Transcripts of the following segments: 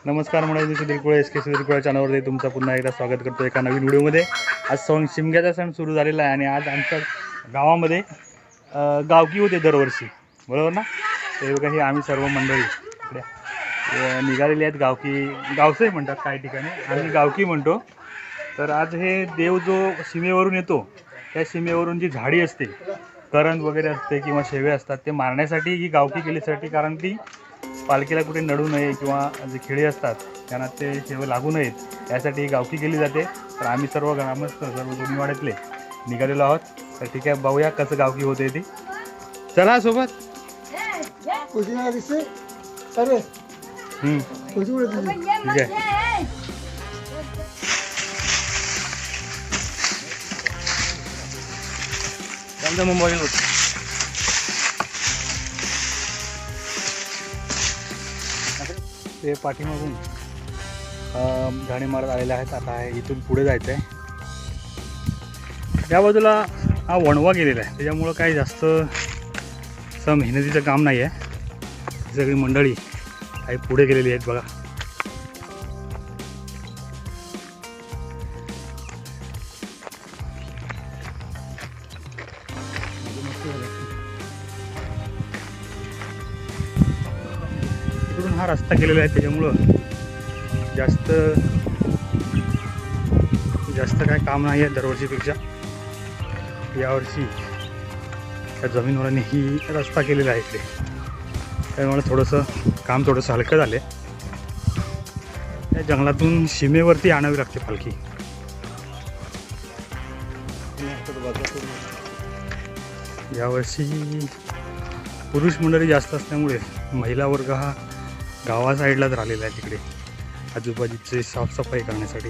नमस्कार मंडळी, सुधीर कुळे एस के सुधीर कुळे चॅनलवरती तुमचं पुन्हा एकदा स्वागत करतो एका नवीन व्हिडिओमध्ये। आज शिमग्याचा सण सुरू झालेला आहे आणि आज आमच्या गावामध्ये गावकी होते दरवर्षी, बरोबर ना। ते बघा, ही आम्ही सर्व मंडळी इकडे निघालेली आहेत। गावसई म्हणतात काही ठिकाणी, आम्ही गावकी म्हणतो। तर आज हे देव जो सीमेवरून येतो, त्या सीमेवरून जी झाडी असते, करंज वगैरे असते किंवा शेवे असतात, ते मारण्यासाठी ही गावकी केल्यासाठी, कारण ती पालखीला कुठे नडू नये किंवा जे खेळे असतात त्यांना ते शेवे लागू नयेत, यासाठी ही गावकी केली जाते। तर आम्ही सर्व ग्रामस्थ, सर्व दोन्हीवाड्यातले निघालेलो आहोत। तर ठीक आहे, बघूया कसं गावकी होते ती। चला सोबत। ठीक आहे, आमचा मुंबई होत ते पाठीमागून झाडे मारत आलेले आहेत। आता इथून पुढे जायचं आहे। त्या बाजूला हा वणवा गेलेला आहे, त्याच्यामुळं काही जास्त असं मेहनतीचं काम नाही आहे। सगळी मंडळी काही पुढे गेलेली आहेत बघा। इकडून हा रस्ता केलेला आहे, त्याच्यामुळं जास्त काय काम नाही आहे दरवर्षीपेक्षा। यावर्षी त्या जमीनवाल्यांनी ही रस्ता केलेला आहे इकडे, त्यामुळे काम थोडंसं हलकं झालं आहे। त्या जंगलातून सीमेवरती आणावी लागते पालखी। यावर्षी पुरुष मंडळी जास्त असल्यामुळे महिला वर्ग हा गावा साईडलाच राहिलेला आहे, तिकडे आजूबाजूची साफसफाई करण्यासाठी।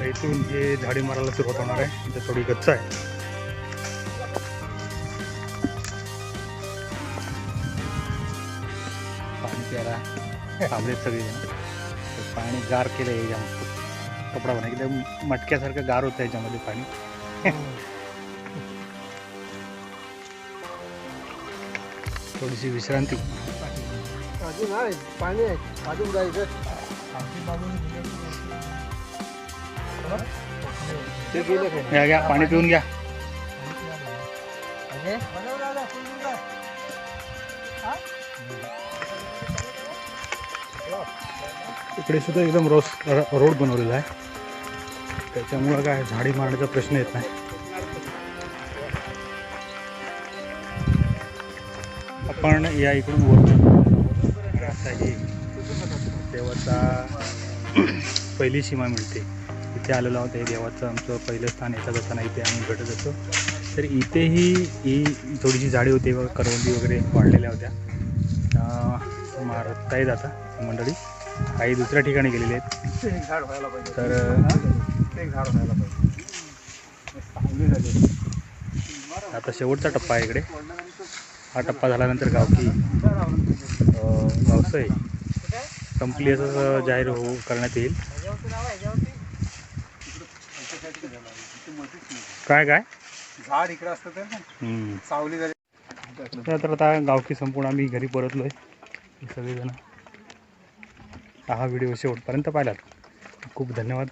इथून हे झाडी मारायला सुरुवात होणार आहे, इथे थोडी गच्च आहे। पाणी प्यायला थांबलेत सगळेजण। पाणी गार केलं आहे याच्यामध्ये, कपडा बना एकदम मटक्यासारखं गार होतं याच्यामध्ये पाणी। थोडीशी विश्रांती। पाणी घ्या, पाणी पिऊन घ्या। इकडे सुद्धा एकदम रोड बनवलेला आहे, त्याच्यामुळं काय झाडी मारण्याचा प्रश्न येत नाही। आपण या इकडून देवाचा पहिली सीमा मिळते, इथे आलेलो आहोत। हे देवाचं आमचं पहिलं स्थान येतात असताना इथे आम्ही भेटत असतो। तर इथेही ही थोडीशी झाडी होती, करवंदी वगैरे वाढलेल्या होत्या, मारता येत आता मंडळी। काही दुसऱ्या ठिकाणी गेलेले आहेत। तर आता शेवटचा टप्पा आहे इकडे। हा टप्पा झाल्यानंतर गावसई संपली असं जाहीर करण्यात येईल। काय झाड इकडे असतं तर सावली झाली। तर आता गावकी संपूर्ण आम्ही घरी परतलोय सगळेजण। हा व्हिडिओ शेवटपर्यंत पाहिलात, खूप धन्यवाद।